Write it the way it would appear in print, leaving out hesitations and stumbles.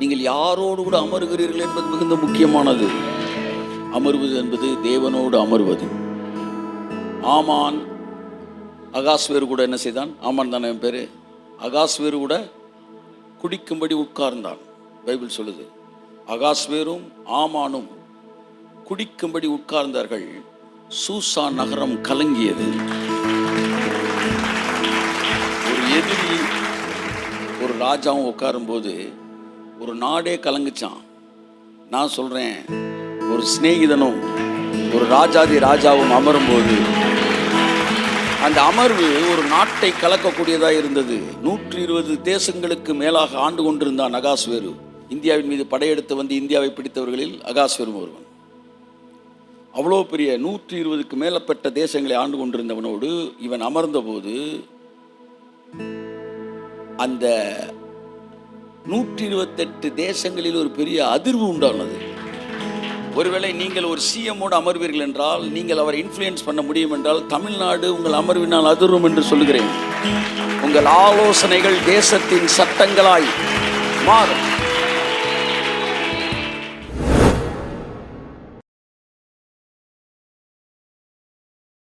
நீங்கள் யாரோடு கூட அமர்கிறீர்கள் என்பது மிகுந்த முக்கியமானது. அமர்வது என்பது தேவனோடு அமர்வது. ஆமான் அகாஸ்வேரு கூட என்ன செய்தான்? ஆமான் தானே என் பேரு. அகாஸ்வேரு கூட குடிக்கும்படி உட்கார்ந்தான். பைபிள் சொல்லுது, அகாஸ்வேரும் ஆமானும் குடிக்கும்படி உட்கார்ந்தார்கள். சூசான் நகரம் கலங்கியது. ஒரு எதிரி ஒரு ராஜாவும் உட்காரும்போது ஒரு நாடே கலங்குச்சான். நான் சொல்றேன், ஒரு சிநேகிதனும் ஒரு ராஜாதி ராஜாவும் அமரும்போது அந்த அமர்வு ஒரு நாட்டை கலக்கக்கூடியதாக இருந்தது. 120 தேசங்களுக்கு மேலாக ஆண்டு கொண்டிருந்தான் அகாஸ்வேரு. இந்தியாவின் மீது படையெடுத்து வந்து இந்தியாவை பிடித்தவர்களில் அகாஸ்வேரும் ஒருவன். அவ்வளோ பெரிய 120க்கு மேலப்பட்ட தேசங்களை ஆண்டு கொண்டிருந்தவனோடு இவன் அமர்ந்த போது அந்த 128 தேசங்களில் ஒரு பெரிய அதிர்வு உண்டானது. ஒருவேளை நீங்கள் ஒரு சிஎம்மோடு அமர்வீர்கள் என்றால், நீங்கள் அவரை இன்ஃப்ளூயன்ஸ் பண்ண முடியும் என்றால், தமிழ்நாடு உங்கள் அமர்வினால் அதிரும் என்று சொல்லுகிறேன். உங்கள் ஆலோசனைகள் தேசத்தின் சட்டங்களாய் மாறும்.